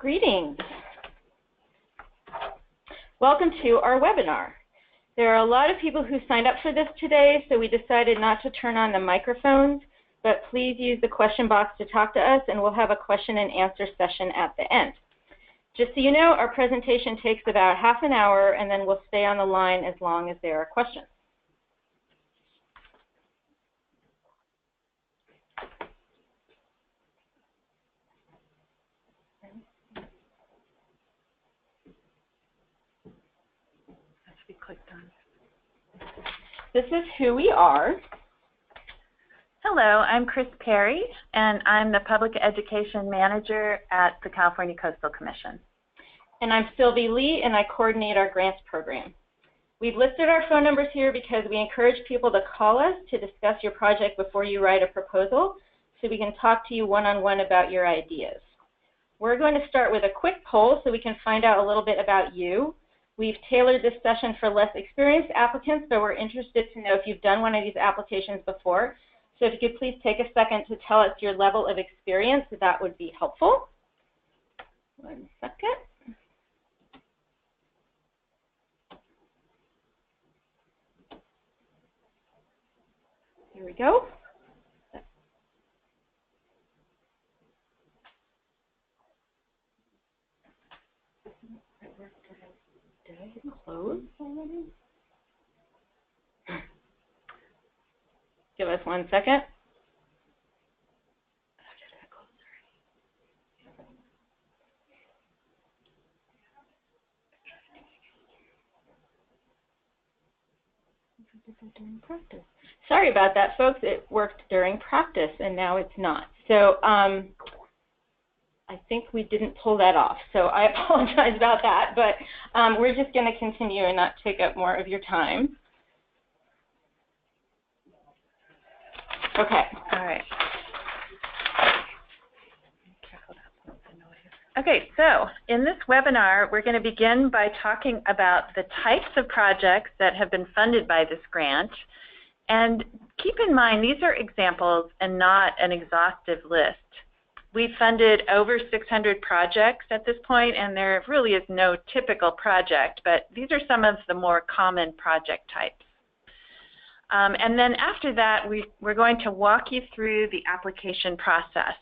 Greetings. Welcome to our webinar. There are a lot of people who signed up for this today, so we decided not to turn on the microphones, but please use the question box to talk to us, and we'll have a question and answer session at the end. Just so you know, our presentation takes about half an hour, and then we'll stay on the line as long as there are questions. This is who we are. Hello, I'm Chris Perry, and I'm the Public Education Manager at the California Coastal Commission. And I'm Sylvie Lee, and I coordinate our grants program. We've listed our phone numbers here because we encourage people to call us to discuss your project before you write a proposal, so we can talk to you one-on-one about your ideas. We're going to start with a quick poll so we can find out a little bit about you. We've tailored this session for less experienced applicants, but we're interested to know if you've done one of these applications before. So if you could please take a second to tell us your level of experience, that would be helpful. 1 second. Here we go. Did I hit close already? Give us 1 second. During practice. Sorry about that, folks. It worked during practice, and now it's not. So I think we didn't pull that off, so I apologize about that, but we're just going to continue and not take up more of your time. Okay. All right. Okay, so in this webinar, we're going to begin by talking about the types of projects that have been funded by this grant. And keep in mind, these are examples and not an exhaustive list. We've funded over 600 projects at this point, and there really is no typical project, but these are some of the more common project types. And then after that, we're going to walk you through the application process.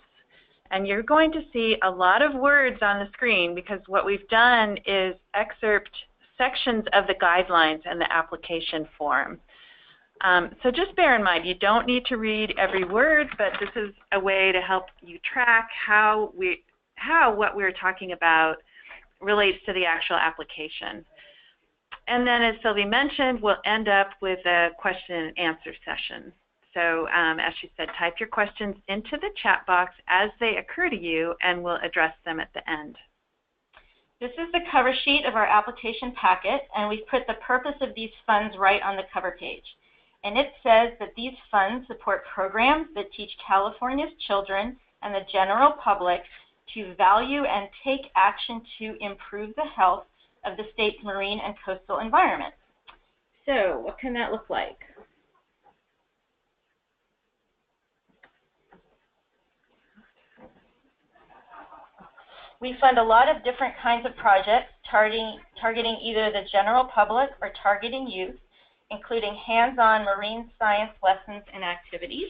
And you're going to see a lot of words on the screen because what we've done is excerpt sections of the guidelines and the application form. So just bear in mind, you don't need to read every word, but this is a way to help you track how what we're talking about relates to the actual application. And then, as Sylvie mentioned, we'll end up with a question and answer session. So as she said, type your questions into the chat box as they occur to you, and we'll address them at the end. This is the cover sheet of our application packet, and we've put the purpose of these funds right on the cover page. And it says that these funds support programs that teach California's children and the general public to value and take action to improve the health of the state's marine and coastal environment. So what can that look like? We fund a lot of different kinds of projects targeting either the general public or targeting youth, including hands-on marine science lessons and activities,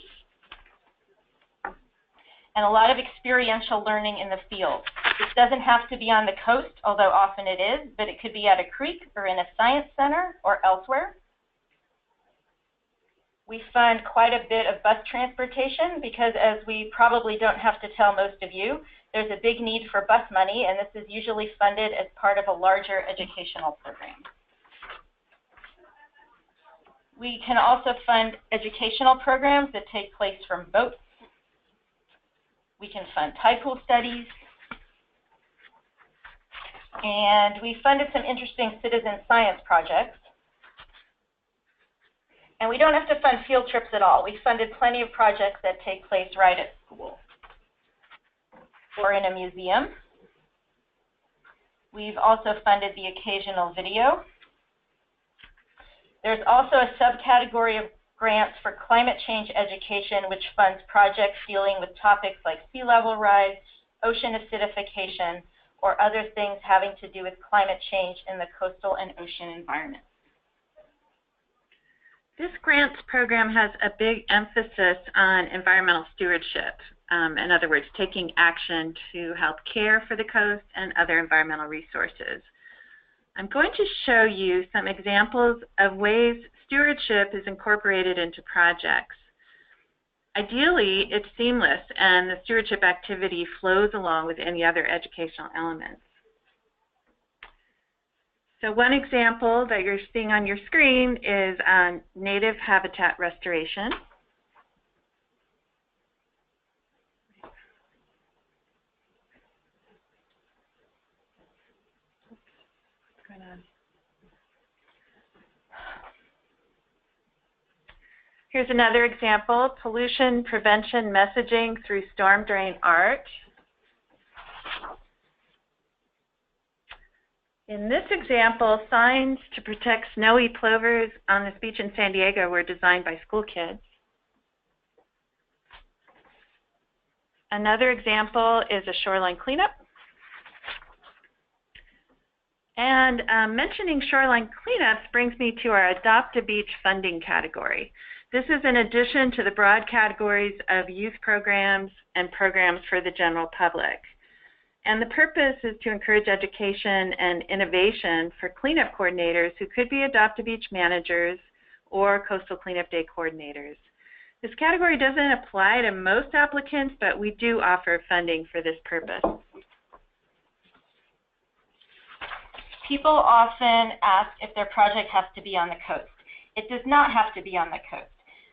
and a lot of experiential learning in the field. This doesn't have to be on the coast, although often it is, but it could be at a creek or in a science center or elsewhere. We fund quite a bit of bus transportation because, as we probably don't have to tell most of you, there's a big need for bus money, and this is usually funded as part of a larger educational program. We can also fund educational programs that take place from boats. We can fund tide pool studies. And we funded some interesting citizen science projects. And we don't have to fund field trips at all. We funded plenty of projects that take place right at school or in a museum. We've also funded the occasional video. There's also a subcategory of grants for climate change education, which funds projects dealing with topics like sea level rise, ocean acidification, or other things having to do with climate change in the coastal and ocean environments. This grants program has a big emphasis on environmental stewardship. In other words, taking action to help care for the coast and other environmental resources. I'm going to show you some examples of ways stewardship is incorporated into projects. Ideally, it's seamless and the stewardship activity flows along with any other educational elements. So one example that you're seeing on your screen is on native habitat restoration. What's going on? Here's another example, pollution prevention messaging through storm drain art. In this example, signs to protect snowy plovers on this beach in San Diego were designed by school kids. Another example is a shoreline cleanup. And mentioning shoreline cleanups brings me to our Adopt a Beach funding category. This is in addition to the broad categories of youth programs and programs for the general public. And the purpose is to encourage education and innovation for cleanup coordinators who could be Adopt a Beach managers or Coastal Cleanup Day coordinators. This category doesn't apply to most applicants, but we do offer funding for this purpose. People often ask if their project has to be on the coast. It does not have to be on the coast.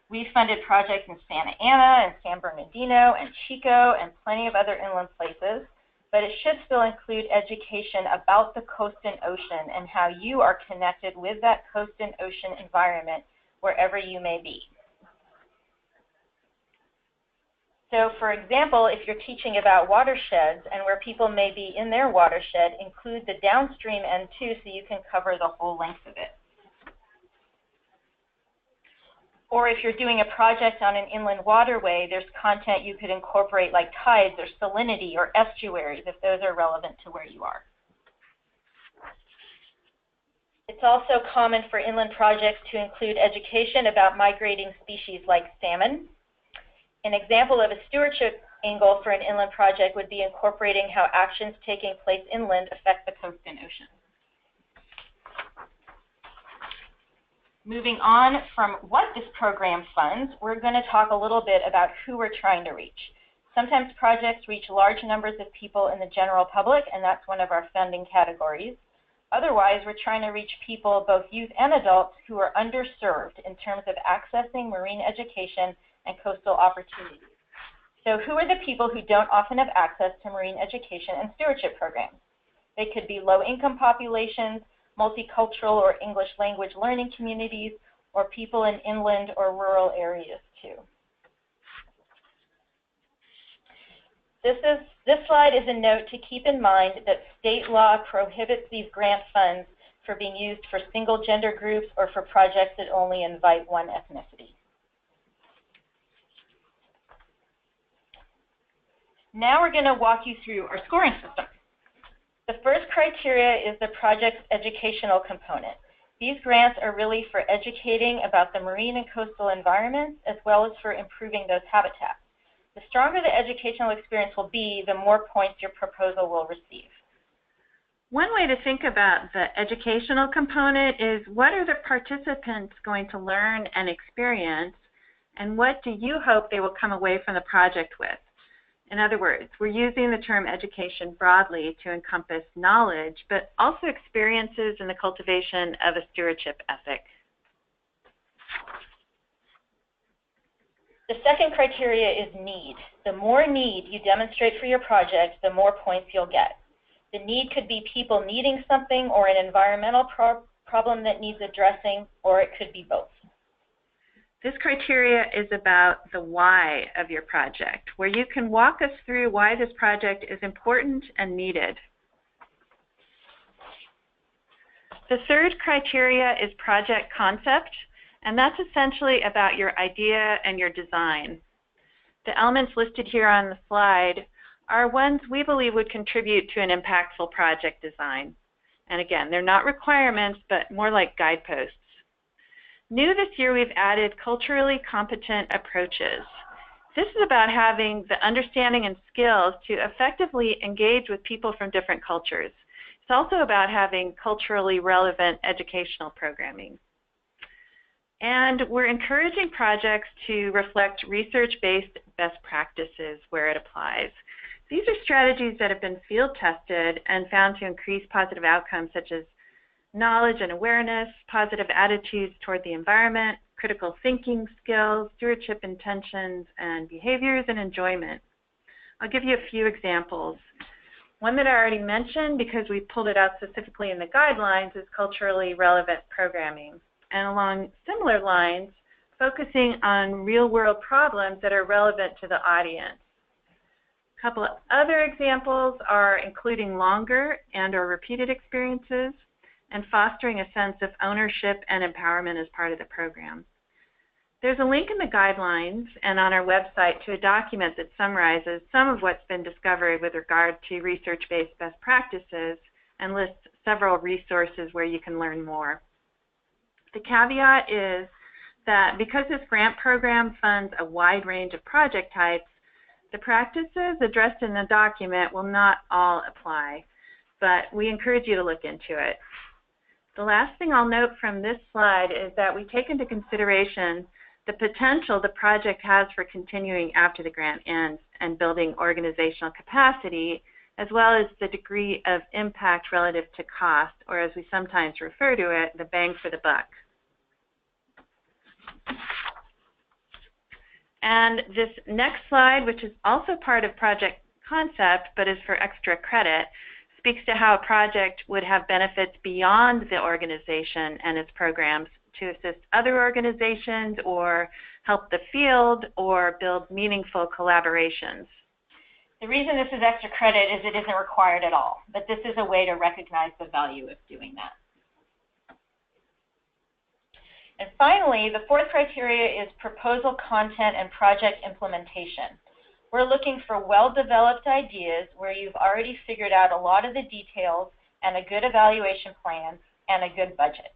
We funded projects in Santa Ana and San Bernardino and Chico and plenty of other inland places, but it should still include education about the coast and ocean and how you are connected with that coast and ocean environment wherever you may be. So, for example, if you're teaching about watersheds and where people may be in their watershed, include the downstream end too so you can cover the whole length of it. Or if you're doing a project on an inland waterway, there's content you could incorporate like tides or salinity or estuaries if those are relevant to where you are. It's also common for inland projects to include education about migrating species like salmon. An example of a stewardship angle for an inland project would be incorporating how actions taking place inland affect the coast and ocean. Moving on from what this program funds, we're going to talk a little bit about who we're trying to reach. Sometimes projects reach large numbers of people in the general public, and that's one of our funding categories. Otherwise, we're trying to reach people, both youth and adults, who are underserved in terms of accessing marine education and coastal opportunities. So who are the people who don't often have access to marine education and stewardship programs? They could be low-income populations, multicultural or English language learning communities, or people in inland or rural areas too. This slide is a note to keep in mind that state law prohibits these grant funds for being used for single gender groups or for projects that only invite one ethnicity. Now we're going to walk you through our scoring system. The first criteria is the project's educational component. These grants are really for educating about the marine and coastal environments as well as for improving those habitats. The stronger the educational experience will be, the more points your proposal will receive. One way to think about the educational component is what are the participants going to learn and experience, and what do you hope they will come away from the project with? In other words, we're using the term education broadly to encompass knowledge, but also experiences in the cultivation of a stewardship ethic. The second criteria is need. The more need you demonstrate for your project, the more points you'll get. The need could be people needing something or an environmental problem that needs addressing, or it could be both. This criteria is about the why of your project, where you can walk us through why this project is important and needed. The third criteria is project concept, and that's essentially about your idea and your design. The elements listed here on the slide are ones we believe would contribute to an impactful project design. And again, they're not requirements, but more like guideposts. New this year, we've added culturally competent approaches. This is about having the understanding and skills to effectively engage with people from different cultures. It's also about having culturally relevant educational programming. And we're encouraging projects to reflect research-based best practices where it applies. These are strategies that have been field tested and found to increase positive outcomes such as knowledge and awareness, positive attitudes toward the environment, critical thinking skills, stewardship intentions, and behaviors and enjoyment. I'll give you a few examples. One that I already mentioned, because we pulled it out specifically in the guidelines, is culturally relevant programming. And along similar lines, focusing on real-world problems that are relevant to the audience. A couple of other examples are including longer and/or repeated experiences and fostering a sense of ownership and empowerment as part of the program. There's a link in the guidelines and on our website to a document that summarizes some of what's been discovered with regard to research-based best practices and lists several resources where you can learn more. The caveat is that because this grant program funds a wide range of project types, the practices addressed in the document will not all apply, but we encourage you to look into it. The last thing I'll note from this slide is that we take into consideration the potential the project has for continuing after the grant ends and building organizational capacity, as well as the degree of impact relative to cost, or as we sometimes refer to it, the bang for the buck. And this next slide, which is also part of project concept but is for extra credit, speaks to how a project would have benefits beyond the organization and its programs to assist other organizations or help the field or build meaningful collaborations. The reason this is extra credit is it isn't required at all, but this is a way to recognize the value of doing that. And finally, the fourth criteria is proposal content and project implementation. We're looking for well-developed ideas where you've already figured out a lot of the details and a good evaluation plan and a good budget.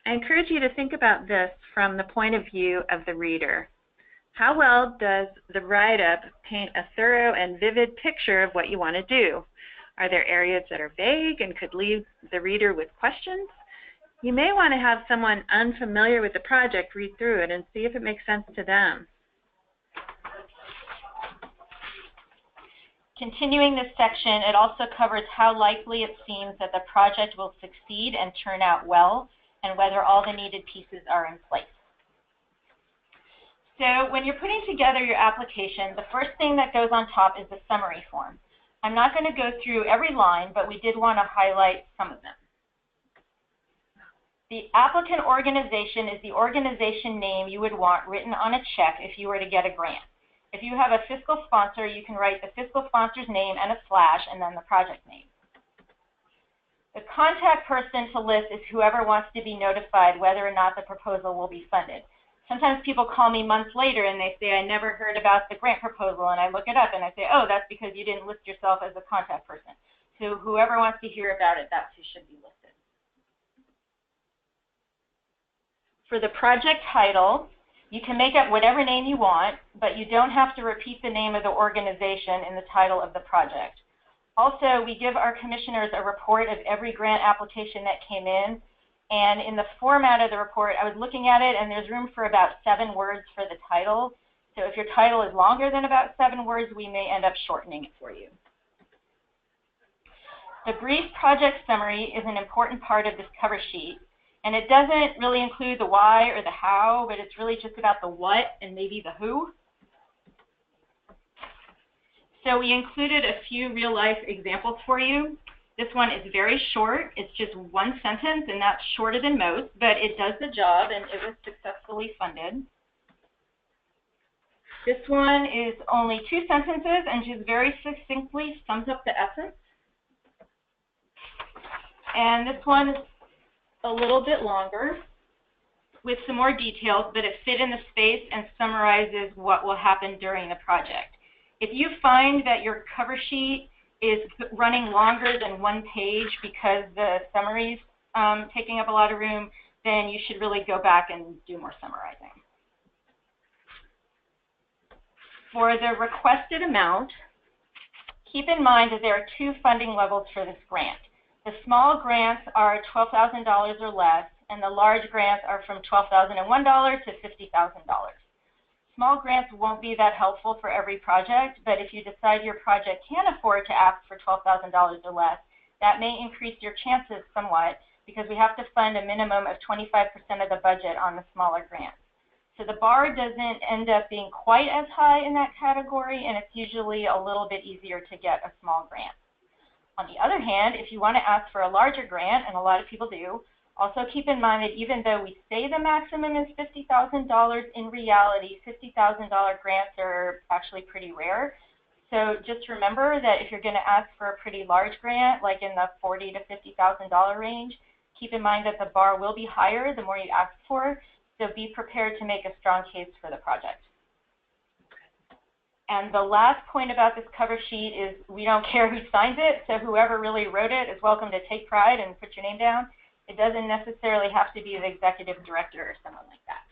I encourage you to think about this from the point of view of the reader. How well does the write-up paint a thorough and vivid picture of what you want to do? Are there areas that are vague and could leave the reader with questions? You may want to have someone unfamiliar with the project read through it and see if it makes sense to them. Continuing this section, it also covers how likely it seems that the project will succeed and turn out well, and whether all the needed pieces are in place. So when you're putting together your application, the first thing that goes on top is the summary form. I'm not going to go through every line, but we did want to highlight some of them. The applicant organization is the organization name you would want written on a check if you were to get a grant. If you have a fiscal sponsor, you can write the fiscal sponsor's name and a slash and then the project name. The contact person to list is whoever wants to be notified whether or not the proposal will be funded. Sometimes people call me months later and they say, I never heard about the grant proposal, and I look it up and I say, oh, that's because you didn't list yourself as a contact person. So whoever wants to hear about it, that's who should be listed. For the project title, you can make up whatever name you want, but you don't have to repeat the name of the organization in the title of the project. Also, we give our commissioners a report of every grant application that came in, and in the format of the report, I was looking at it, and there's room for about 7 words for the title. So if your title is longer than about 7 words, we may end up shortening it for you. The brief project summary is an important part of this cover sheet, and it doesn't really include the why or the how, but it's really just about the what and maybe the who. So we included a few real-life examples for you. This one is very short. It's just 1 sentence, and that's shorter than most, but it does the job, and it was successfully funded. This one is only 2 sentences and just very succinctly sums up the essence. And this one is a little bit longer with some more details, but it fit in the space and summarizes what will happen during the project. If you find that your cover sheet is running longer than 1 page because the summary's taking up a lot of room, then you should really go back and do more summarizing. For the requested amount, keep in mind that there are 2 funding levels for this grant. The small grants are $12,000 or less, and the large grants are from $12,001 to $50,000. Small grants won't be that helpful for every project, but if you decide your project can afford to ask for $12,000 or less, that may increase your chances somewhat because we have to fund a minimum of 25% of the budget on the smaller grants. So the bar doesn't end up being quite as high in that category, and it's usually a little bit easier to get a small grant. On the other hand, if you want to ask for a larger grant, and a lot of people do, also keep in mind that even though we say the maximum is $50,000, in reality, $50,000 grants are actually pretty rare. So just remember that if you're going to ask for a pretty large grant, like in the $40,000 to $50,000 range, keep in mind that the bar will be higher the more you ask for, so be prepared to make a strong case for the project. And the last point about this cover sheet is we don't care who signs it, so whoever really wrote it is welcome to take pride and put your name down. It doesn't necessarily have to be the executive director or someone like that.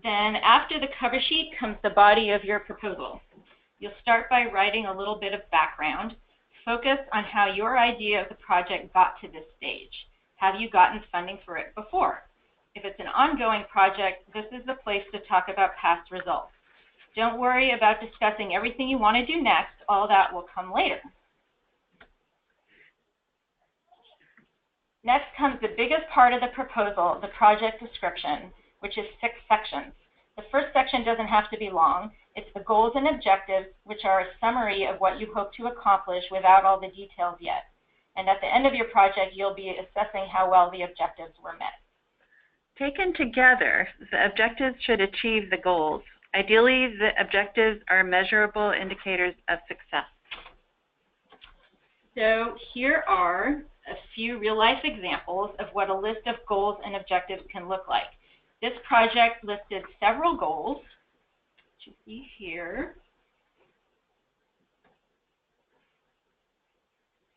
Then after the cover sheet comes the body of your proposal. You'll start by writing a little bit of background. Focus on how your idea of the project got to this stage. Have you gotten funding for it before? If it's an ongoing project, this is the place to talk about past results. Don't worry about discussing everything you want to do next. All that will come later. Next comes the biggest part of the proposal, the project description, which is 6 sections. The first section doesn't have to be long. It's the goals and objectives, which are a summary of what you hope to accomplish without all the details yet. And at the end of your project, you'll be assessing how well the objectives were met. Taken together, the objectives should achieve the goals. Ideally, the objectives are measurable indicators of success. So here are a few real-life examples of what a list of goals and objectives can look like. This project listed several goals, which you see here.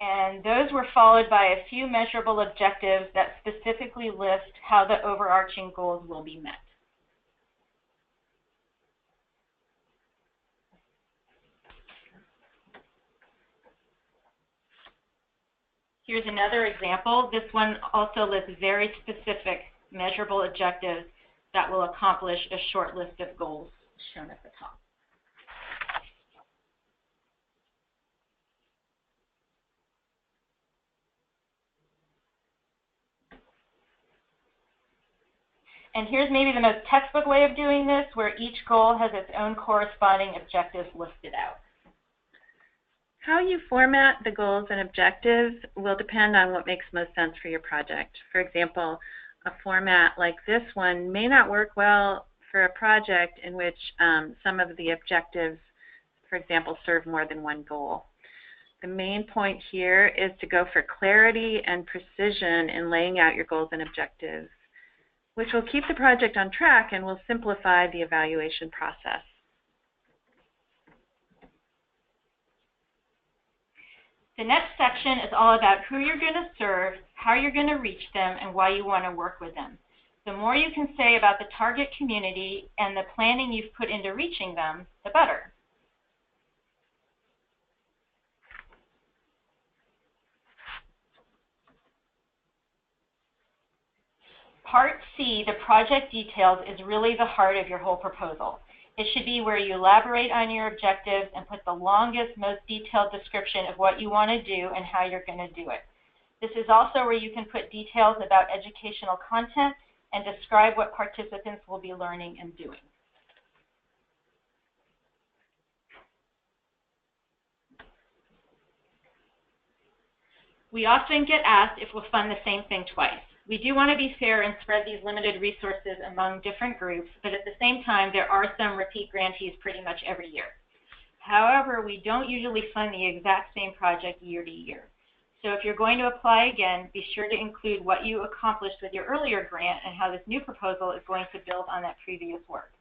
And those were followed by a few measurable objectives that specifically list how the overarching goals will be met. Here's another example. This one also lists very specific measurable objectives that will accomplish a short list of goals shown at the top. And here's maybe the most textbook way of doing this, where each goal has its own corresponding objectives listed out. How you format the goals and objectives will depend on what makes most sense for your project. For example, a format like this one may not work well for a project in which some of the objectives, for example, serve more than one goal. The main point here is to go for clarity and precision in laying out your goals and objectives, which will keep the project on track and will simplify the evaluation process. The next section is all about who you're going to serve, how you're going to reach them, and why you want to work with them. The more you can say about the target community and the planning you've put into reaching them, the better. Part C, the project details, is really the heart of your whole proposal. It should be where you elaborate on your objectives and put the longest, most detailed description of what you want to do and how you're going to do it. This is also where you can put details about educational content and describe what participants will be learning and doing. We often get asked if we'll fund the same thing twice. We do want to be fair and spread these limited resources among different groups, but at the same time, there are some repeat grantees pretty much every year. However, we don't usually fund the exact same project year to year. So if you're going to apply again, be sure to include what you accomplished with your earlier grant and how this new proposal is going to build on that previous work.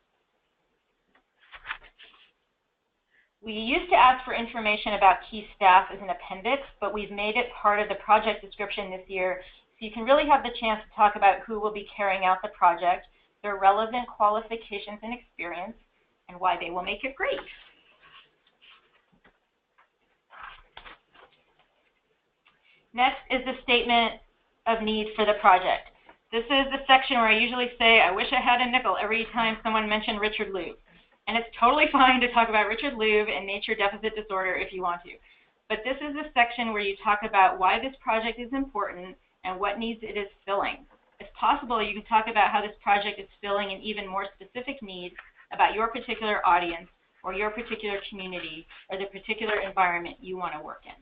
We used to ask for information about key staff as an appendix, but we've made it part of the project description this year, so you can really have the chance to talk about who will be carrying out the project, their relevant qualifications and experience, and why they will make it great. Next is the statement of need for the project. This is the section where I usually say, I wish I had a nickel every time someone mentioned Richard Louv. And it's totally fine to talk about Richard Louv and nature deficit disorder if you want to. But this is the section where you talk about why this project is important and what needs it is filling. If possible, you can talk about how this project is filling an even more specific need about your particular audience or your particular community or the particular environment you want to work in.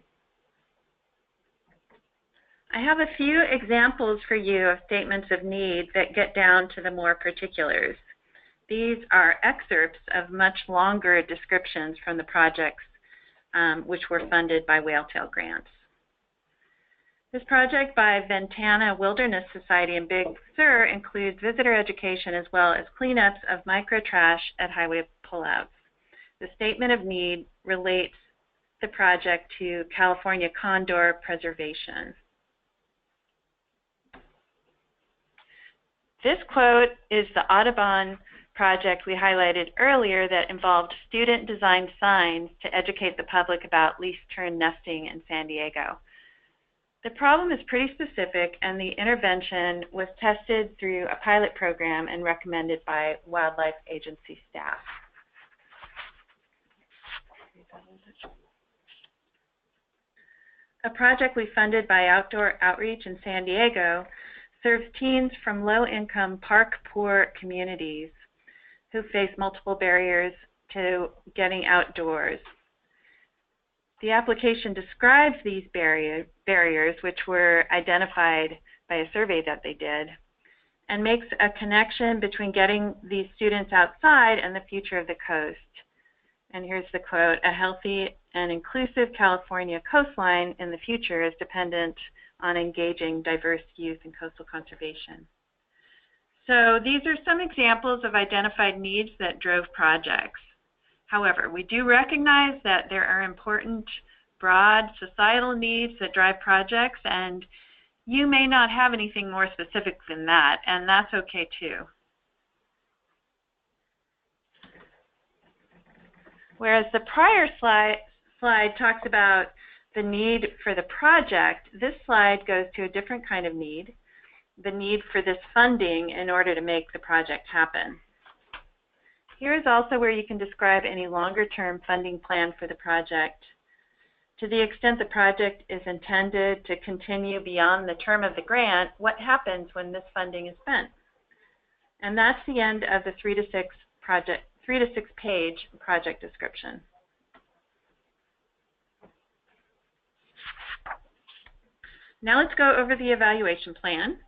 I have a few examples for you of statements of need that get down to the more particulars. These are excerpts of much longer descriptions from the projects which were funded by Whaletail grants. This project by Ventana Wilderness Society in Big Sur includes visitor education as well as cleanups of micro-trash at highway pullouts. The statement of need relates the project to California condor preservation. This quote is the Audubon project we highlighted earlier that involved student-designed signs to educate the public about least-turn nesting in San Diego. The problem is pretty specific, and the intervention was tested through a pilot program and recommended by wildlife agency staff. A project we funded by Outdoor Outreach in San Diego serves teens from low-income, park-poor communities who face multiple barriers to getting outdoors. The application describes these barriers, which were identified by a survey that they did, and makes a connection between getting these students outside and the future of the coast. And here's the quote, "A healthy and inclusive California coastline in the future is dependent on engaging diverse youth in coastal conservation." So these are some examples of identified needs that drove projects. However, we do recognize that there are important, broad societal needs that drive projects, and you may not have anything more specific than that, and that's okay too. Whereas the prior slide talks about the need for the project, this slide goes to a different kind of need, the need for this funding in order to make the project happen. Here is also where you can describe any longer-term funding plan for the project. To the extent the project is intended to continue beyond the term of the grant, what happens when this funding is spent? And that's the end of the 3 to 6 page project description. Now let's go over the evaluation plan.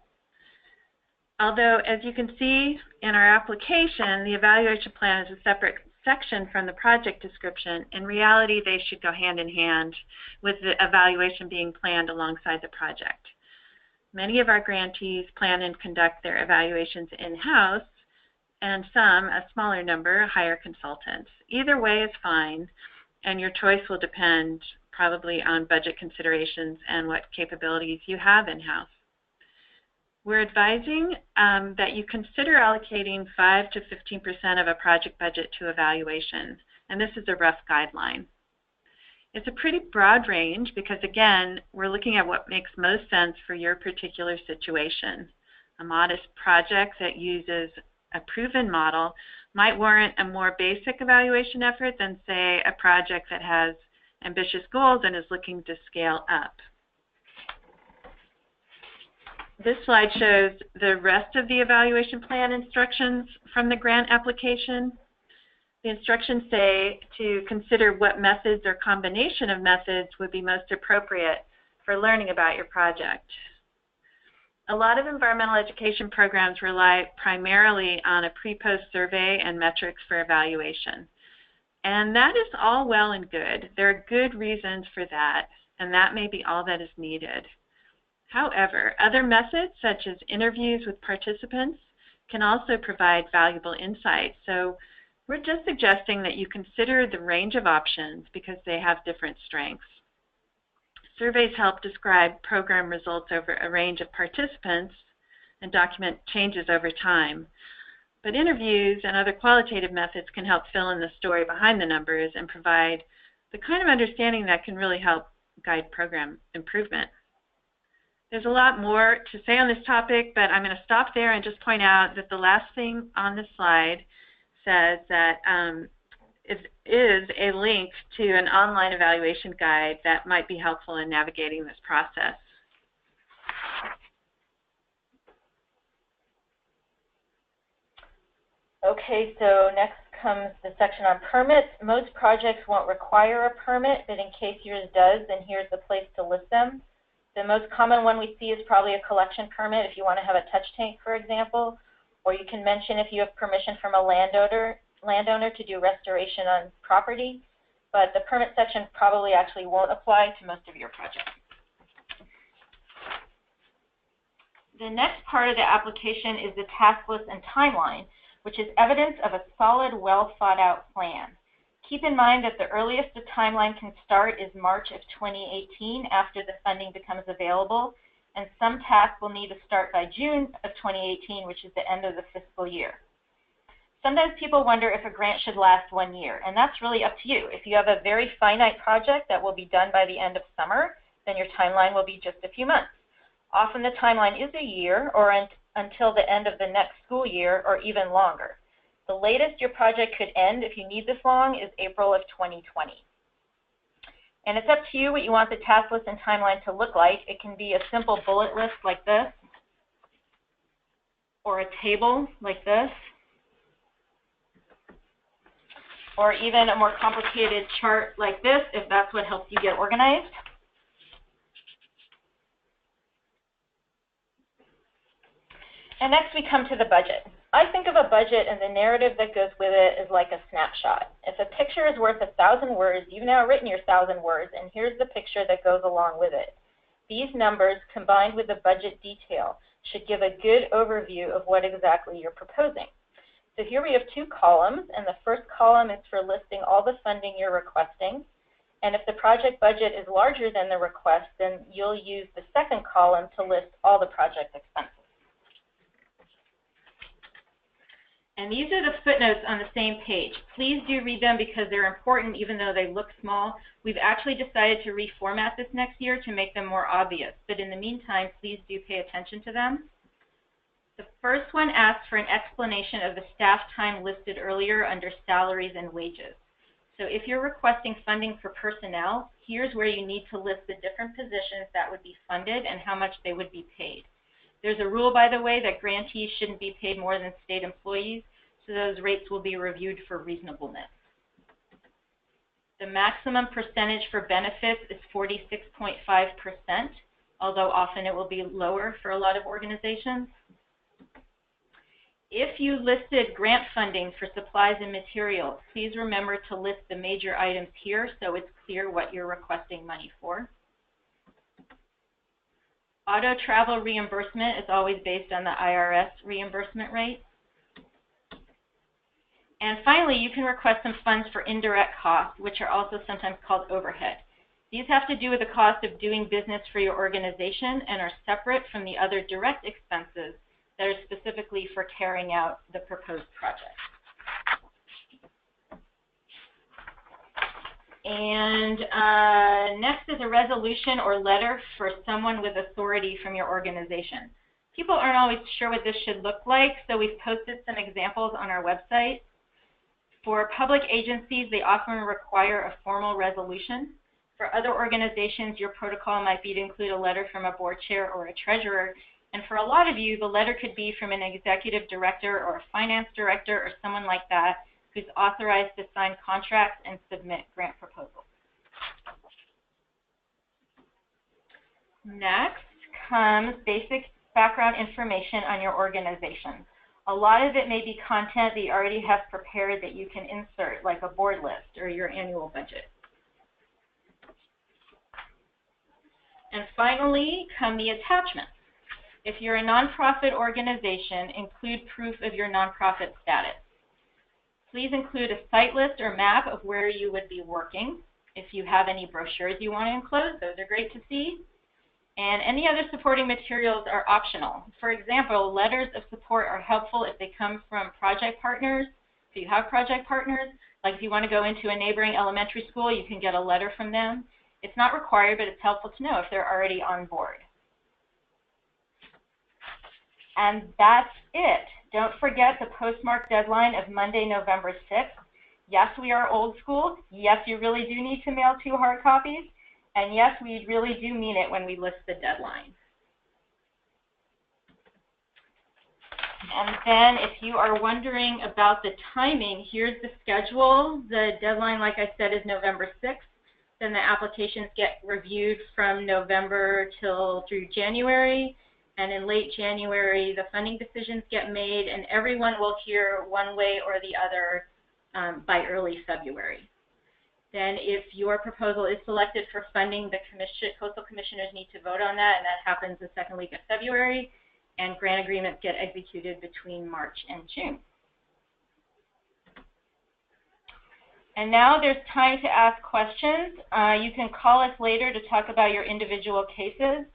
Although, as you can see in our application, the evaluation plan is a separate section from the project description, in reality they should go hand in hand with the evaluation being planned alongside the project. Many of our grantees plan and conduct their evaluations in-house, and some, a smaller number, hire consultants. Either way is fine, and your choice will depend probably on budget considerations and what capabilities you have in-house. We're advising that you consider allocating 5 to 15% of a project budget to evaluation, and this is a rough guideline. It's a pretty broad range because, again, we're looking at what makes most sense for your particular situation. A modest project that uses a proven model might warrant a more basic evaluation effort than, say, a project that has ambitious goals and is looking to scale up. This slide shows the rest of the evaluation plan instructions from the grant application. The instructions say to consider what methods or combination of methods would be most appropriate for learning about your project. A lot of environmental education programs rely primarily on a pre-post survey and metrics for evaluation. And that is all well and good. There are good reasons for that, and that may be all that is needed. However, other methods, such as interviews with participants, can also provide valuable insight. So We're just suggesting that you consider the range of options because they have different strengths. Surveys help describe program results over a range of participants and document changes over time. But interviews and other qualitative methods can help fill in the story behind the numbers and provide the kind of understanding that can really help guide program improvement. There's a lot more to say on this topic, but I'm going to stop there and just point out that the last thing on this slide says that is a link to an online evaluation guide that might be helpful in navigating this process. Okay, so next comes the section on permits. Most projects won't require a permit, but in case yours does, then here's the place to list them. The most common one we see is probably a collection permit if you want to have a touch tank, for example, or you can mention if you have permission from a landowner to do restoration on property, but the permit section probably actually won't apply to most of your projects. The next part of the application is the task list and timeline, which is evidence of a solid, well-thought-out plan. Keep in mind that the earliest the timeline can start is March of 2018 after the funding becomes available, and some tasks will need to start by June of 2018, which is the end of the fiscal year. Sometimes people wonder if a grant should last 1 year, and that's really up to you. If you have a very finite project that will be done by the end of summer, then your timeline will be just a few months. Often the timeline is a year or until the end of the next school year or even longer. The latest your project could end if you need this long is April of 2020. And it's up to you what you want the task list and timeline to look like. It can be a simple bullet list like this, or a table like this, or even a more complicated chart like this if that's what helps you get organized. And next we come to the budget. I think of a budget and the narrative that goes with it as like a snapshot. If a picture is worth 1,000 words, you've now written your 1,000 words, and here's the picture that goes along with it. These numbers, combined with the budget detail, should give a good overview of what exactly you're proposing. So here we have two columns, and the first column is for listing all the funding you're requesting. And if the project budget is larger than the request, then you'll use the second column to list all the project expenses. And these are the footnotes on the same page. Please do read them because they're important even though they look small. We've actually decided to reformat this next year to make them more obvious. But in the meantime, please do pay attention to them. The first one asks for an explanation of the staff time listed earlier under salaries and wages. So if you're requesting funding for personnel, here's where you need to list the different positions that would be funded and how much they would be paid. There's a rule, by the way, that grantees shouldn't be paid more than state employees, so those rates will be reviewed for reasonableness. The maximum percentage for benefits is 46.5%, although often it will be lower for a lot of organizations. If you listed grant funding for supplies and materials, please remember to list the major items here so it's clear what you're requesting money for. Auto travel reimbursement is always based on the IRS reimbursement rate. And finally, you can request some funds for indirect costs, which are also sometimes called overhead. These have to do with the cost of doing business for your organization and are separate from the other direct expenses that are specifically for carrying out the proposed project. And next is a resolution or letter for someone with authority from your organization. People aren't always sure what this should look like, so we've posted some examples on our website. For public agencies, they often require a formal resolution. For other organizations, your protocol might be to include a letter from a board chair or a treasurer. And for a lot of you, the letter could be from an executive director or a finance director or someone like that who's authorized to sign contracts and submit grant proposals. Next comes basic background information on your organization. A lot of it may be content that you already have prepared that you can insert, like a board list or your annual budget. And finally come the attachments. If you're a nonprofit organization, include proof of your nonprofit status. Please include a site list or map of where you would be working. If you have any brochures you want to enclose, those are great to see. And any other supporting materials are optional. For example, letters of support are helpful if they come from project partners. If you have project partners, like if you want to go into a neighboring elementary school, you can get a letter from them. It's not required, but it's helpful to know if they're already on board. And that's it. Don't forget the postmark deadline of Monday, November 6th. Yes, we are old school. Yes, you really do need to mail 2 hard copies. And yes, we really do mean it when we list the deadline. And then if you are wondering about the timing, here's the schedule. The deadline, like I said, is November 6th. Then the applications get reviewed from November through January. And in late January, the funding decisions get made, and everyone will hear one way or the other by early February. Then if your proposal is selected for funding, the coastal commissioners need to vote on that, and that happens the second week of February, and grant agreements get executed between March and June. And now there's time to ask questions. You can call us later to talk about your individual cases,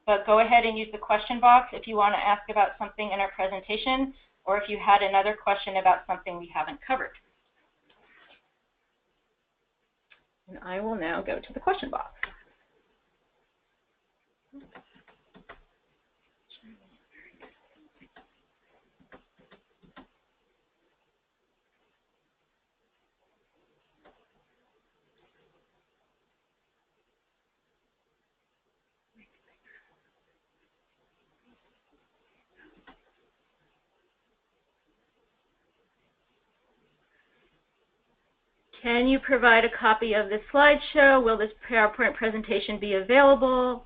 but go ahead and use the question box if you want to ask about something in our presentation, or if you had another question about something we haven't covered. And I will now go to the question box. Can you provide a copy of the slideshow? Will this PowerPoint presentation be available?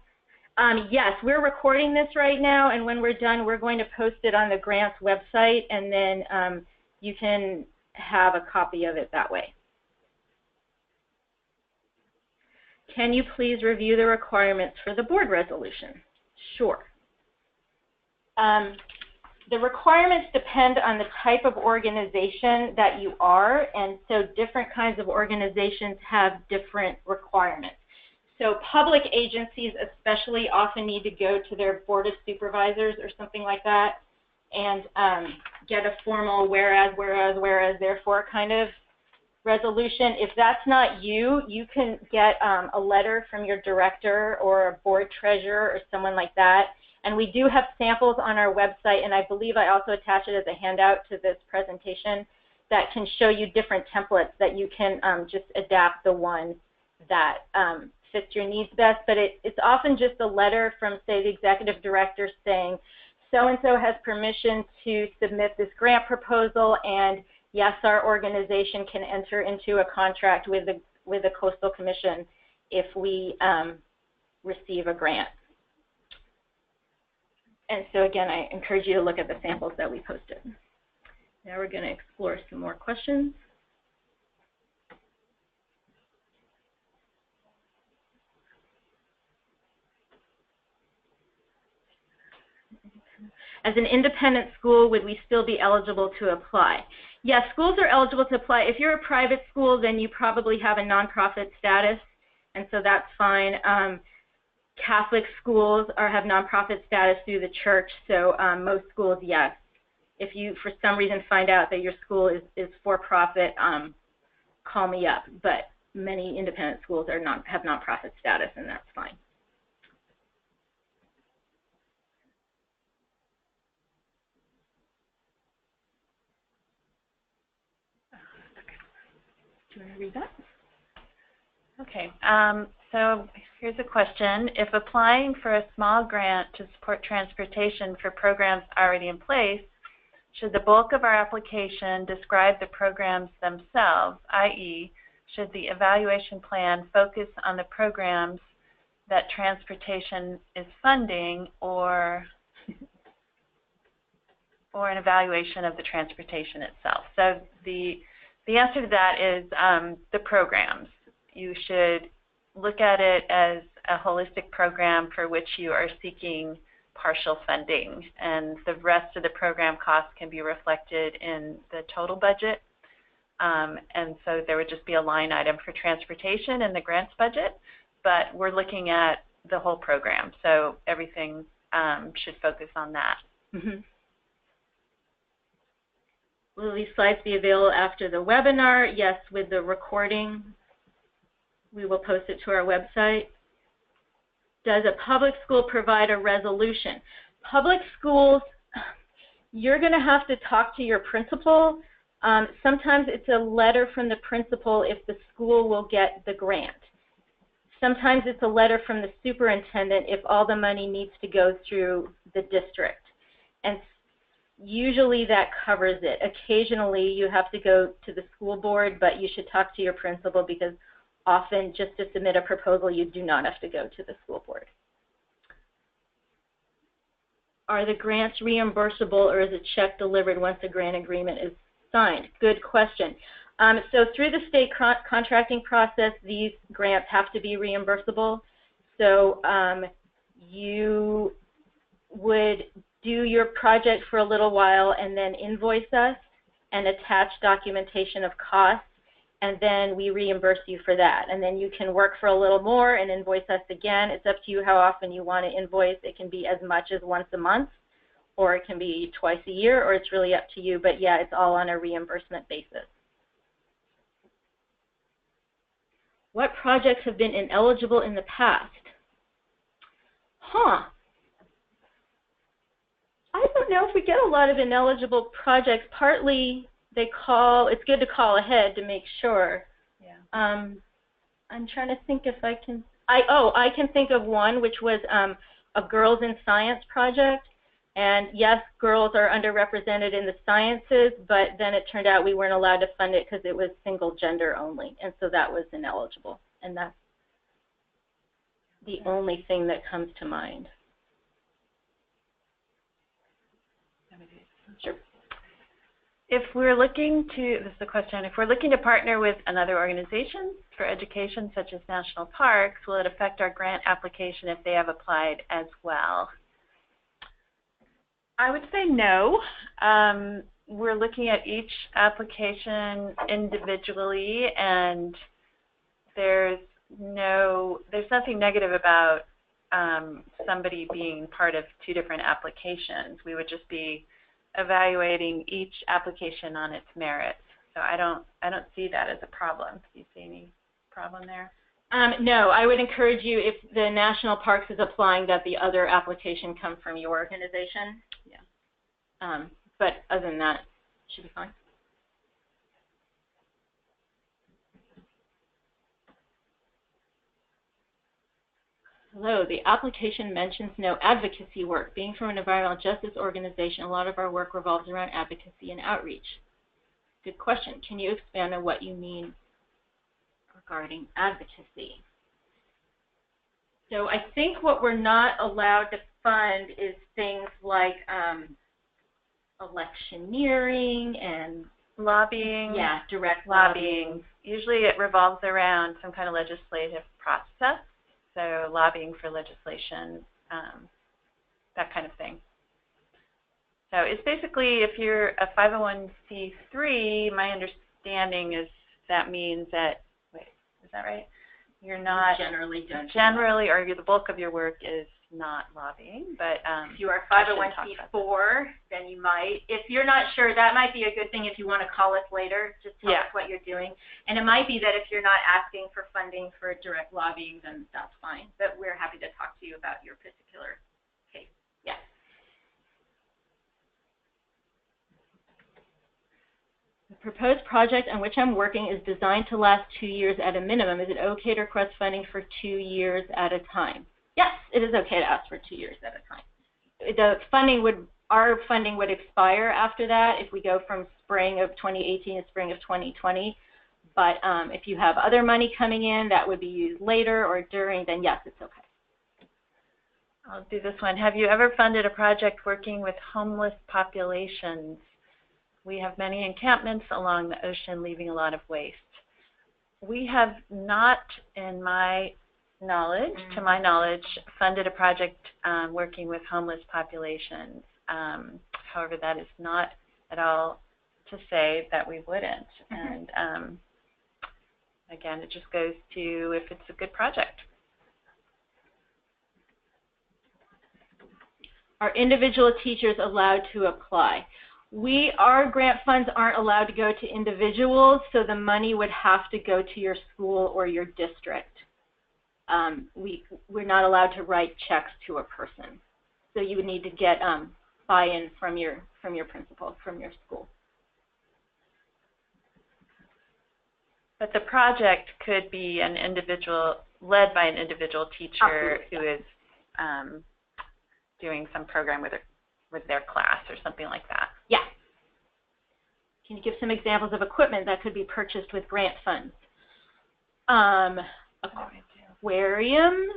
Yes, we're recording this right now, and when we're done, we're going to post it on the grants website, and then you can have a copy of it that way. Can you please review the requirements for the board resolution? Sure. The requirements depend on the type of organization that you are, and so different kinds of organizations have different requirements. So public agencies especially often need to go to their board of supervisors or something like that and get a formal whereas, therefore kind of resolution. If that's not you, you can get a letter from your director or a board treasurer or someone like that. And we do have samples on our website, and I believe I also attach it as a handout to this presentation that can show you different templates that you can just adapt the one that fits your needs best. But it's often just a letter from, say, the executive director saying, so-and-so has permission to submit this grant proposal, and yes, our organization can enter into a contract with the Coastal Commission if we receive a grant. And so again, I encourage you to look at the samples that we posted. Now we're going to explore some more questions. As an independent school, would we still be eligible to apply? Yes, schools are eligible to apply. If you're a private school, then you probably have a nonprofit status, and so that's fine. Catholic schools have nonprofit status through the church, so most schools, yes. If you, for some reason, find out that your school is for-profit, call me up. But many independent schools have nonprofit status, and that's fine. Do you want to read that? Okay. So here's a question. If applying for a small grant to support transportation for programs already in place, should the bulk of our application describe the programs themselves, i.e., should the evaluation plan focus on the programs that transportation is funding, or an evaluation of the transportation itself? So the answer to that is the programs. You should look at it as a holistic program for which you are seeking partial funding, and the rest of the program costs can be reflected in the total budget. and so there would just be a line item for transportation in the grants budget, but we're looking at the whole program, so everything should focus on that. Mm-hmm. Will these slides be available after the webinar? Yes, with the recording. We will post it to our website. Does a public school provide a resolution? Public schools, you're going to have to talk to your principal. Sometimes it's a letter from the principal if the school will get the grant. Sometimes it's a letter from the superintendent if all the money needs to go through the district. And usually that covers it. Occasionally you have to go to the school board, but you should talk to your principal because often just to submit a proposal you do not have to go to the school board. Are the grants reimbursable or is a check delivered once a grant agreement is signed? Good question. So through the state contracting process, these grants have to be reimbursable. So you would do your project for a little while and then invoice us and attach documentation of costs, and then we reimburse you for that. And then you can work for a little more and invoice us again. It's up to you how often you want to invoice. It can be as much as once a month, or it can be twice a year, or it's really up to you. But yeah, it's all on a reimbursement basis. What projects have been ineligible in the past? I don't know if we get a lot of ineligible projects. Partly it's good to call ahead to make sure. Yeah. I'm trying to think if I can, I can think of one, which was a Girls in Science project. And yes, girls are underrepresented in the sciences, but then it turned out we weren't allowed to fund it because it was single gender only. And so that was ineligible. And that's the only thing that comes to mind. Sure. If we're looking to, this is a question, if we're looking to partner with another organization for education such as national parks, will it affect our grant application if they have applied as well? I would say no. We're looking at each application individually, and there's nothing negative about somebody being part of two different applications. We would just be evaluating each application on its merits. So I don't see that as a problem. Do you see any problem there? No, I would encourage you, if the National Parks is applying, that the other application come from your organization. Yeah. But other than that, it should be fine. Hello, the application mentions no advocacy work. Being from an environmental justice organization, a lot of our work revolves around advocacy and outreach. Good question. Can you expand on what you mean regarding advocacy? So I think what we're not allowed to fund is things like electioneering and lobbying. Yeah, direct lobbying. Usually it revolves around some kind of legislative process. So lobbying for legislation, that kind of thing. So it's basically, if you're a 501c3, my understanding is that means that, wait, is that right? You're not generally, or the bulk of your work is not lobbying, but if you are 501c4, then you might. If you're not sure, that might be a good thing if you want to call us later. Just tell us what you're doing. And it might be that if you're not asking for funding for direct lobbying, then that's fine. But we're happy to talk to you about your particular case. Yeah. The proposed project on which I'm working is designed to last 2 years at a minimum. Is it okay to request funding for 2 years at a time? Yes, it is okay to ask for 2 years at a time. Our funding would expire after that if we go from spring of 2018 to spring of 2020. But if you have other money coming in that would be used later or during, then yes, it's okay. I'll do this one. Have you ever funded a project working with homeless populations? We have many encampments along the ocean, leaving a lot of waste. We have not, in my knowledge, to my knowledge, funded a project working with homeless populations. However, that is not at all to say that we wouldn't. And again, it just goes to if it's a good project. Are individual teachers allowed to apply? Our grant funds aren't allowed to go to individuals, so the money would have to go to your school or your district. We're not allowed to write checks to a person. So you would need to get buy-in from your principal, from your school. But the project could be an individual, led by an individual teacher who is doing some program with their class or something like that. Yeah. Can you give some examples of equipment that could be purchased with grant funds? Aquariums,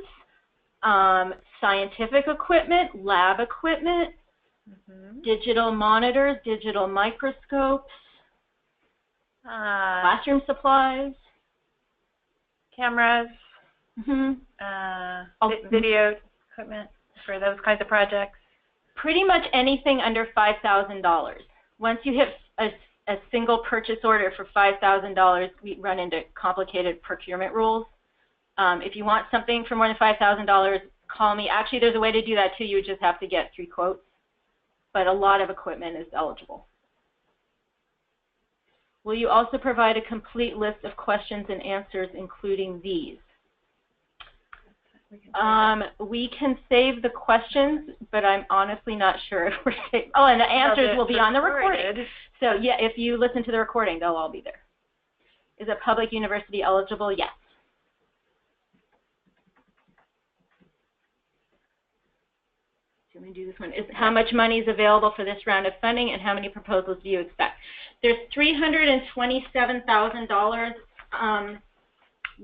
scientific equipment, lab equipment, digital monitors, digital microscopes, classroom supplies, cameras, video equipment for those kinds of projects. Pretty much anything under $5,000. Once you hit a single purchase order for $5,000, we run into complicated procurement rules. If you want something for more than $5,000, call me. Actually, there's a way to do that too. You would just have to get 3 quotes. But a lot of equipment is eligible. Will you also provide a complete list of questions and answers, including these? We can save the questions, but I'm honestly not sure if we're saving. Oh, and the answers will be on the recording. So yeah, if you listen to the recording, they'll all be there. Is a public university eligible? Yes. So let me do this one. How much money is available for this round of funding, and how many proposals do you expect? There's $327,000.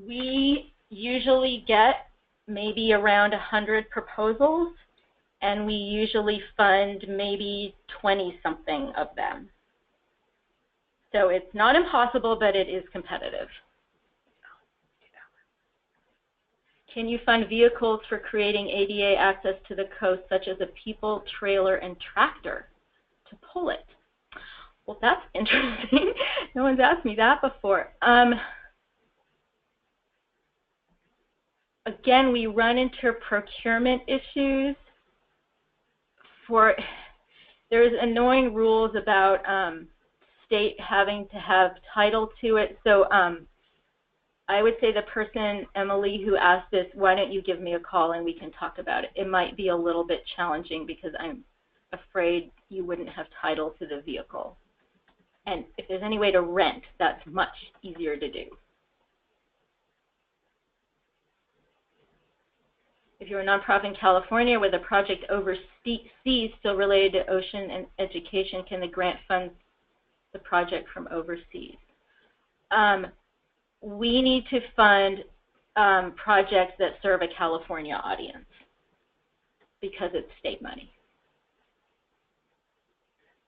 We usually get maybe around 100 proposals, and we usually fund maybe 20-something of them. So it's not impossible, but it is competitive. Can you fund vehicles for creating ADA access to the coast, such as a people, trailer, and tractor to pull it? Well, that's interesting. No one's asked me that before. Again, we run into procurement issues. There's annoying rules about state having to have title to it. So I would say the person, Emily, who asked this, why don't you give me a call and we can talk about it. It might be a little bit challenging because I'm afraid you wouldn't have title to the vehicle. And if there's any way to rent, that's much easier to do. If you're a nonprofit in California with a project overseas still related to ocean and education, can the grant fund the project from overseas? We need to fund projects that serve a California audience because it's state money.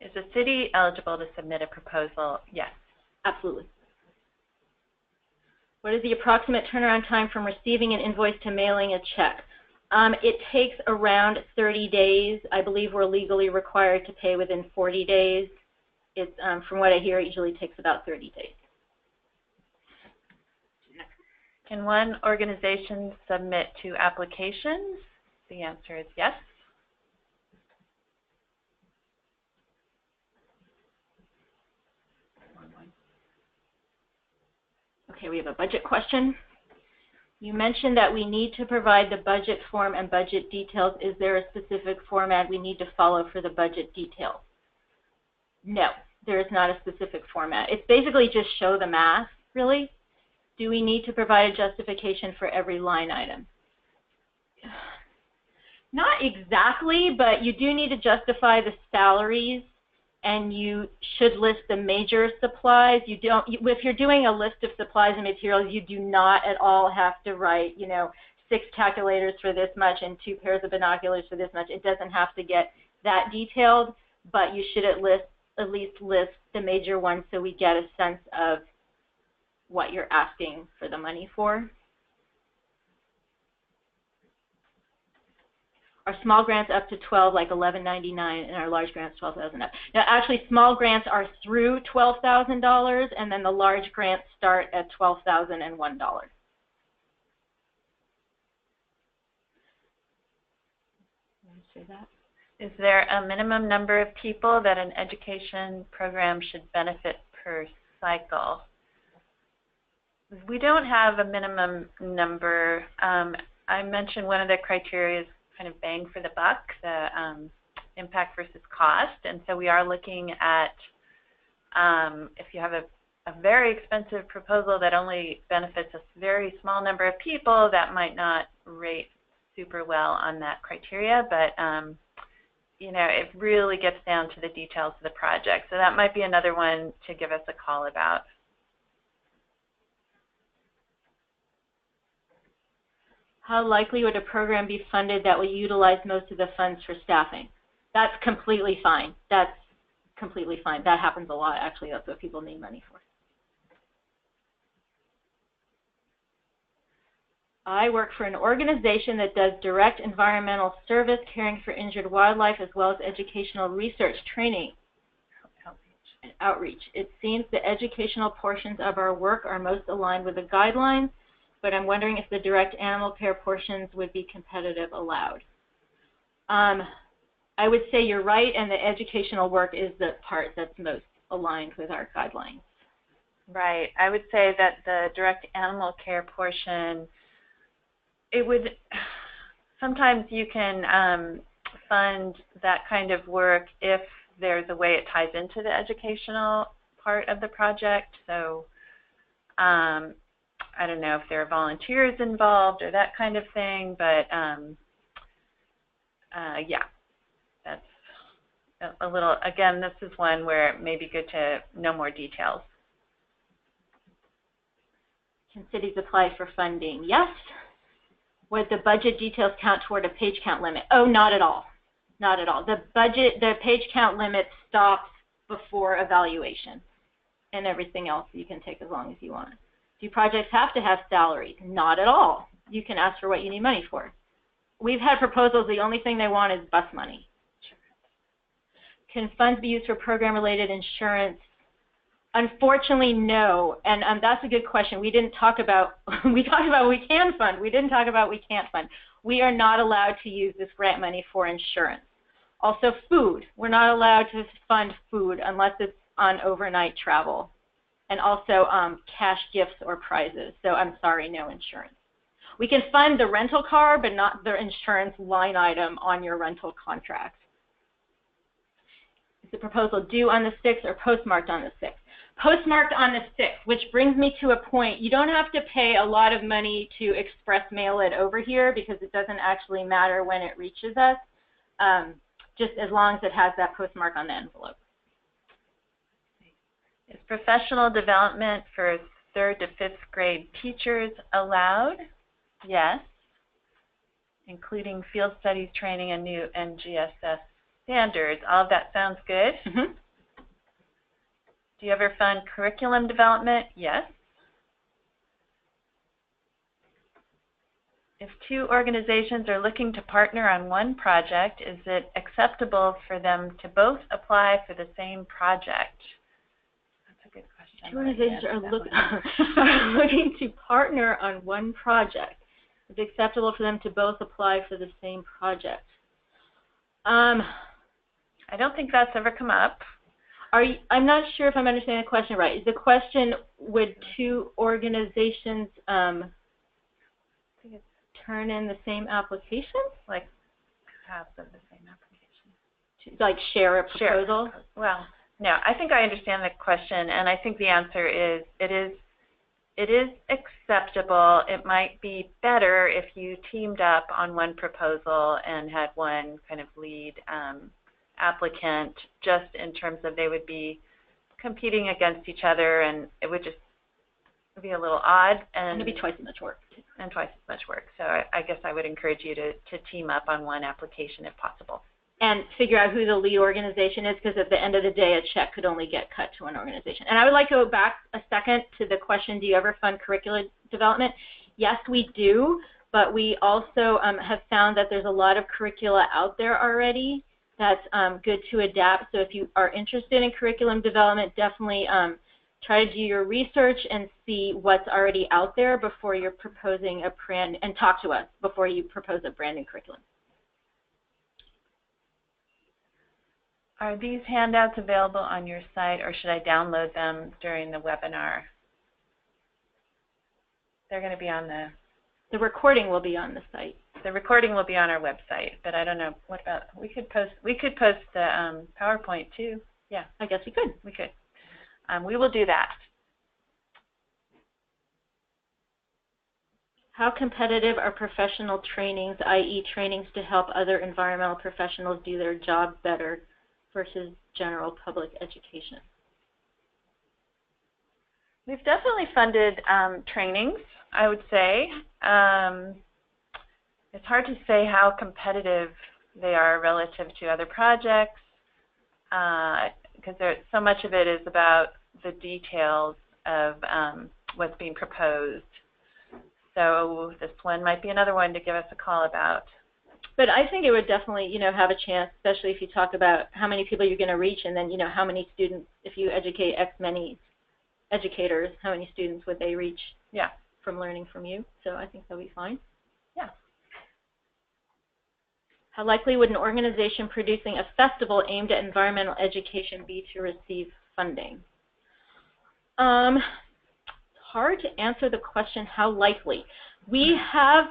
Is the city eligible to submit a proposal? Yes. Absolutely. What is the approximate turnaround time from receiving an invoice to mailing a check? It takes around 30 days. I believe we're legally required to pay within 40 days. It's, from what I hear, it usually takes about 30 days. Can one organization submit 2 applications? The answer is yes. Okay, we have a budget question. You mentioned that we need to provide the budget form and budget details. Is there a specific format we need to follow for the budget details? No, there is not a specific format. It's basically just show the math, really. Do we need to provide a justification for every line item? Not exactly, but you do need to justify the salaries, and you should list the major supplies. You don't, if you're doing a list of supplies and materials, you do not at all have to write, 6 calculators for this much and 2 pairs of binoculars for this much. It doesn't have to get that detailed, but you should at least list the major ones so we get a sense of what you're asking for the money for. Our small grants up to 12, like $11.99, and our large grants $12,000 up. Now, actually, small grants are through $12,000, and then the large grants start at $12,001. Say that. Is there a minimum number of people that an education program should benefit per cycle? We don't have a minimum number. I mentioned one of the criteria is kind of bang for the buck, the impact versus cost. And so we are looking at if you have a very expensive proposal that only benefits a very small number of people, that might not rate super well on that criteria. But you know, it really gets down to the details of the project. So that might be another one to give us a call about. How likely would a program be funded that will utilize most of the funds for staffing? That's completely fine. That's completely fine. That happens a lot, actually. That's what people need money for. I work for an organization that does direct environmental service, caring for injured wildlife, as well as educational research, training, and outreach. It seems the educational portions of our work are most aligned with the guidelines, but I'm wondering if the direct animal care portions would be competitive allowed. I would say you're right, and the educational work is the part that's most aligned with our guidelines. Right. I would say that the direct animal care portion, it would, sometimes you can fund that kind of work if there's a way it ties into the educational part of the project. So I don't know if there are volunteers involved or that kind of thing, but yeah, that's a little, again, this is one where it may be good to know more details. Can cities apply for funding? Yes. Would the budget details count toward a page count limit? Oh, not at all. Not at all. The page count limit stops before evaluation, and everything else you can take as long as you want. Do projects have to have salaries? Not at all. You can ask for what you need money for. We've had proposals, the only thing they want is bus money. Can funds be used for program-related insurance? Unfortunately, no. And that's a good question. We didn't talk about, we talked about what we can fund. We didn't talk about what we can't fund. We are not allowed to use this grant money for insurance. Also, food. We're not allowed to fund food unless it's on overnight travel. And also cash gifts or prizes. So I'm sorry, no insurance. We can fund the rental car, but not the insurance line item on your rental contract. Is the proposal due on the 6th or postmarked on the 6th? Postmarked on the 6th, which brings me to a point. You don't have to pay a lot of money to express mail it over here because it doesn't actually matter when it reaches us, just as long as it has that postmark on the envelope. Is professional development for 3rd to 5th grade teachers allowed? Yes, including field studies training and new NGSS standards. All of that sounds good. Mm-hmm. Do you ever fund curriculum development? Yes. If two organizations are looking to partner on one project, is it acceptable for them to both apply for the same project? Good question. Two organizations are looking to partner on one project. It's acceptable for them to both apply for the same project. I don't think that's ever come up. I'm not sure if I'm understanding the question right. Is the question, would two organizations turn in the same application? Like have the same application? Like share a proposal? Well, no, I think I understand the question, and I think the answer is it is acceptable. It might be better if you teamed up on one proposal and had one kind of lead applicant, just in terms of they would be competing against each other, and it would just be a little odd. And it'd be twice as much work. And twice as much work. So I guess I would encourage you to team up on one application if possible. And figure out who the lead organization is, because at the end of the day, a check could only get cut to an organization. And I would like to go back a second to the question, do you ever fund curriculum development? Yes, we do. but we also have found that there's a lot of curricula out there already that's good to adapt. So if you are interested in curriculum development, definitely try to do your research and see what's already out there before you're proposing a brand, and talk to us before you propose a brand new curriculum. Are these handouts available on your site, or should I download them during the webinar? They're going to be on the recording will be on the site. The recording will be on our website, but I don't know. What about, we could post the PowerPoint too. Yeah, I guess we could. We could. We will do that. How competitive are professional trainings, i.e. trainings to help other environmental professionals do their job better versus general public education? We've definitely funded trainings, I would say. It's hard to say how competitive they are relative to other projects, because so much of it is about the details of what's being proposed. So this one might be another one to give us a call about. But I think it would definitely, have a chance, especially if you talk about how many people you're going to reach, and then, how many students, if you educate X many educators, how many students would they reach from learning from you? So I think that'll be fine. Yeah. How likely would an organization producing a festival aimed at environmental education be to receive funding? Hard to answer the question, how likely. We have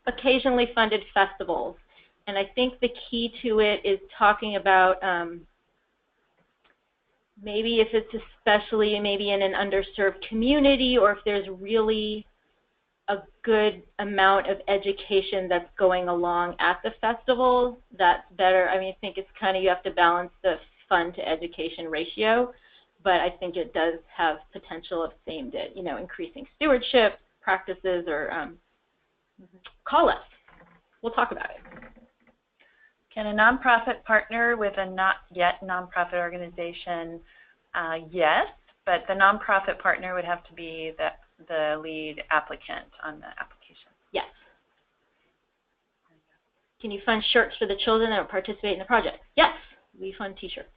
occasionally funded festivals, and I think the key to it is talking about maybe if it's especially maybe in an underserved community, or if there's really a good amount of education that's going along at the festival, that's better. I mean, I think it's kind of, you have to balance the fund to education ratio, but I think it does have potential of aimed at, increasing stewardship practices, or call us. We'll talk about it. Can a nonprofit partner with a not yet nonprofit organization? Yes, but the nonprofit partner would have to be the lead applicant on the application. Yes. Can you fund shirts for the children that will participate in the project? Yes, we fund t-shirts.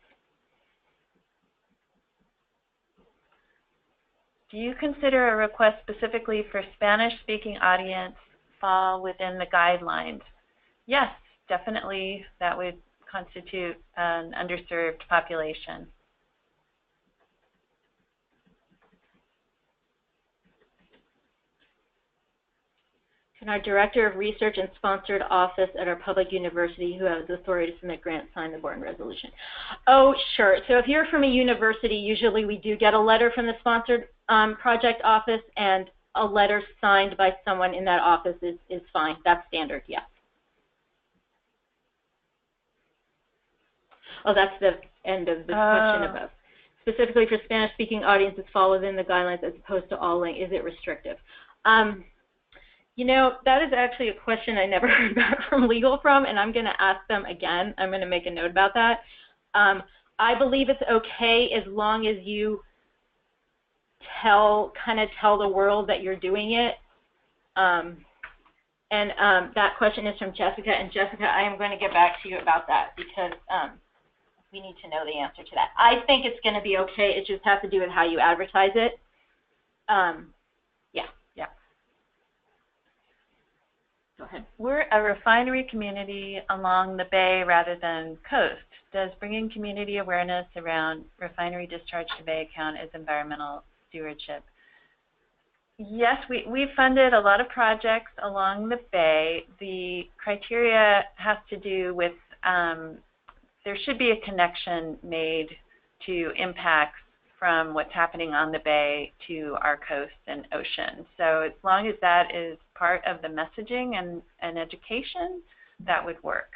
Do you consider a request specifically for Spanish-speaking audience fall within the guidelines? Yes, definitely. That would constitute an underserved population. Can our Director of Research and Sponsored Office at our public university, who has authority to submit grants, sign the board resolution? Oh, sure. So if you're from a university, usually we do get a letter from the sponsored project office, and a letter signed by someone in that office is fine. That's standard, yes. Oh, that's the end of the question above. Specifically for Spanish-speaking audiences, fall within the guidelines as opposed to all language. Is it restrictive? That is actually a question I never heard back from legal and I'm going to ask them again. I'm going to make a note about that. I believe it's okay as long as you kind of tell the world that you're doing it. That question is from Jessica. And Jessica, I am going to get back to you about that, because we need to know the answer to that. I think it's going to be okay. It just has to do with how you advertise it. Yeah. Go ahead. We're a refinery community along the bay rather than coast. Does bringing community awareness around refinery discharge to bay count as environmental stewardship? Yes, we funded a lot of projects along the bay. The criteria has to do with there should be a connection made to impacts from what's happening on the bay to our coast and ocean. So as long as that is part of the messaging and education, that would work.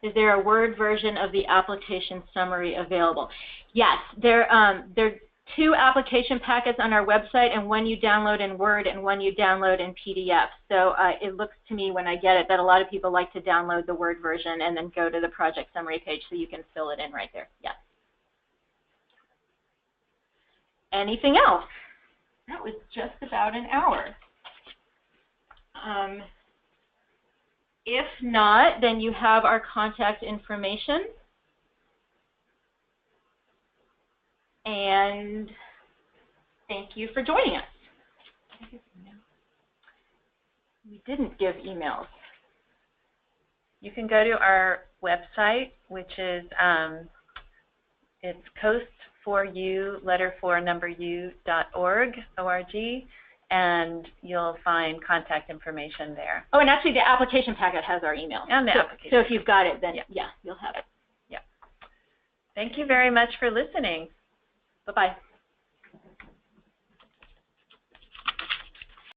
Is there a Word version of the application summary available? Yes, there are 2 application packets on our website, and one you download in Word and one you download in PDF. So it looks to me when I get it that a lot of people like to download the Word version and then go to the project summary page so you can fill it in right there. Yes. Anything else? That was just about an hour. If not, then you have our contact information. And thank you for joining us. We didn't give emails. You can go to our website, which is it's coast4u.org, O-R-G, and you'll find contact information there. Oh, and actually the application packet has our email. And the application. So if you've got it, then yeah, you'll have it. Yeah. Thank you very much for listening. Bye-bye.